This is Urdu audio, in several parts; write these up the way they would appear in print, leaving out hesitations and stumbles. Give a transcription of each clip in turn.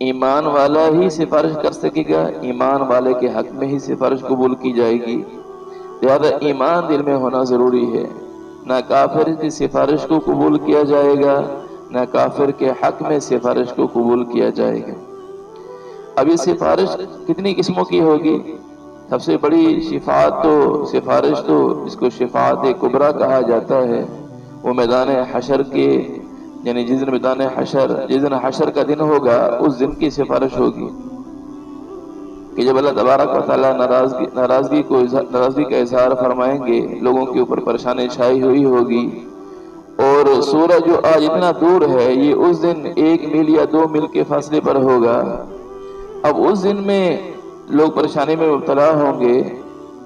ایمان والا ہی سفارش کر سکے گا، ایمان والے کے حق میں ہی سفارش قبول کی جائے گی۔ لہذا ایمان دل میں ہونا ضروری ہے، نہ کافر کی سفارش کو قبول کیا جائے گا، نہ کافر کے حق میں سفارش کو قبول کیا جائے گا۔ اب یہ سفارش کتنی قسموں کی ہوگی؟ سب سے بڑی سفارش تو اس کو شفاعت کبریٰ کہا جاتا ہے، وہ میدان حشر کے، یعنی جس دن حشر کا دن ہوگا اس دن کی سفارش ہوگی کہ جب اللہ تبارک و تعالیٰ ناراضگی کا اظہار فرمائیں گے، لوگوں کے اوپر پریشانی چھائی ہوئی ہوگی، اور سورج جو آج اتنا دور ہے یہ اس دن 1 میل یا 2 میل کے فاصلے پر ہوگا۔ اب اس دن میں لوگ پریشانی میں مبتلا ہوں گے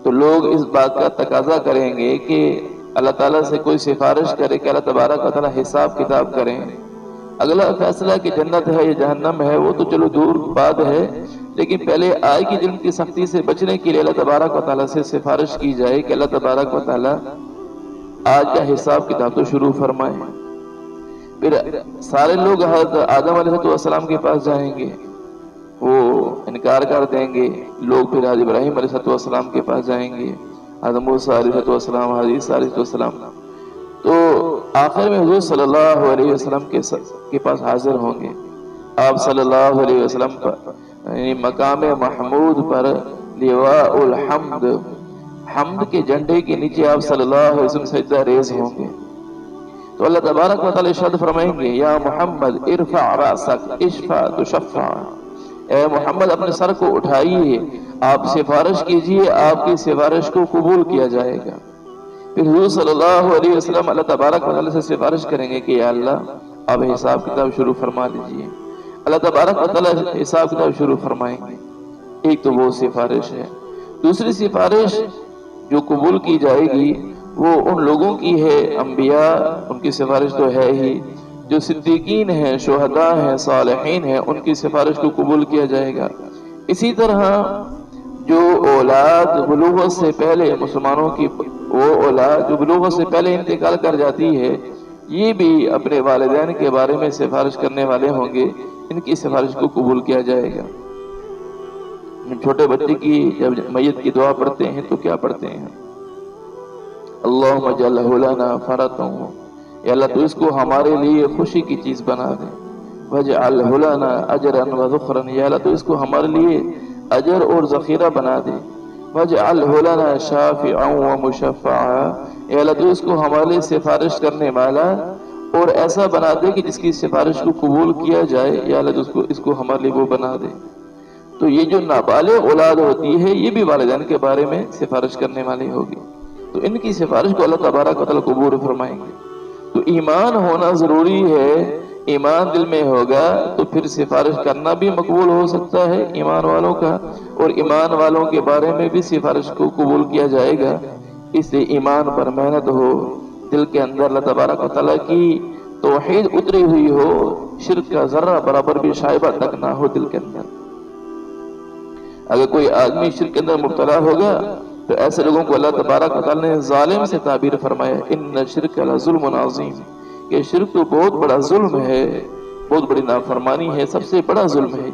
تو لوگ اس بات کا تقاضا کریں گے کہ اللہ تعالیٰ سے کوئی سفارش کرے کہ اللہ تبارک و تعالیٰ حساب کتاب کریں۔ اگلا فیصلہ کہ جنت ہے یا جہنم ہے وہ تو چلو دور بات ہے، لیکن پہلے آج کی دن کی سختی سے بچنے کے لیے اللہ تبارک و تعالیٰ سے سفارش کی جائے کہ اللہ تبارک و تعالیٰ آج کا حساب کتاب تو شروع فرمائیں۔ پھر سارے لوگ حضرت آدم علیہ السلام کے پاس جائیں گے، وہ انکار کر دیں گے، لوگ پھر حضرت ابراہیم علیہ السلام کے پاس جائیں گے، حضرت موسیٰ علیہ السلام، حضرت عیسیٰ علیہ السلام، تو آخر میں حضور صلی اللہ علیہ وسلم کے پاس حاضر ہوں گے۔ آپ صلی اللہ علیہ وسلم پر یعنی مقام محمود پر لواء الحمد، حمد کے جھنڈے کے نیچے آپ صلی اللہ علیہ وسلم سجدہ ریز ہوں گے، تو اللہ تبارک و تعالی ارشاد فرمائیں گے یا محمد ارفع رأسک اشفع تشفع، اے محمد اپنے سر کو اٹھائیے، آپ سفارش کیجئے، آپ کی سفارش کو قبول کیا جائے گا۔ پھر حضور صلی اللہ علیہ وسلم اللہ تبارک و تعالی سے سفارش کریں گے کہ یا اللہ آپ حساب کتاب شروع فرما لیجئے، اللہ تبارک و تعالی حساب کتاب شروع فرمائیں گے۔ ایک تو وہ سفارش ہے۔ دوسری سفارش جو قبول کی جائے گی وہ ان لوگوں کی ہے، انبیاء ان کی سفارش تو ہے ہی، جو صدیقین ہیں، شہداء ہیں، صالحین ہیں، ان کی سفارش کو قبول کیا جائے گا۔ اسی طرح جو اولاد بلوغت سے پہلے مسلمانوں کی، وہ اولاد جو بلوغت سے پہلے انتقال کر جاتی ہے، یہ بھی اپنے والدین کے بارے میں سفارش کرنے والے ہوں گے، ان کی سفارش کو قبول کیا جائے گا۔ چھوٹے بچے کی جب میت کی دعا پڑھتے ہیں تو کیا پڑھتے ہیں؟ اللہم اجعلہ لنا فرطا، یا اللہ تو اس کو ہمارے لیے خوشی کی چیز بنا دے، وجعلہ لنا اجرا وذخرا، یا اللہ تو اس کو ہمارے لیے اجر اور ذخیرہ بنا دے، وجعلہ لنا شافعا ومشفعا، یا اللہ تو اس کو ہمارے لیے سفارش کرنے والا اور ایسا بنا دے کہ جس کی سفارش کو قبول کیا جائے، یا اللہ تو اس کو ہمارے لیے وہ بنا دے۔ تو یہ جو نابالغ اولاد ہوتی ہے یہ بھی والدین کے بارے میں سفارش کرنے والی ہوگی، تو ان کی سفارش کو اللہ تبارک و تعالیٰ قبول فرمائیں گے۔ تو ایمان ہونا ضروری ہے، ایمان دل میں ہوگا تو پھر سفارش کرنا بھی مقبول ہو سکتا ہے ایمان والوں کا، اور ایمان والوں کے بارے میں بھی سفارش کو قبول کیا جائے گا۔ اس لیے ایمان پر محنت ہو، دل کے اندر اللہ تبارک و تعالیٰ کی توحید اتری ہوئی ہو، شرک کا ذرہ برابر بھی شائبہ تک نہ ہو دل کے اندر۔ اگر کوئی آدمی شرک کے اندر مبتلا ہوگا تو ایسے لوگوں کو اللہ تبارک و تعالیٰ نے ظالم سے تعبیر فرمایا، ان الشرک لظلم عظیم، کہ شرک تو بہت بڑا ظلم ہے، بہت بڑی نافرمانی ہے، سب سے بڑا ظلم ہے۔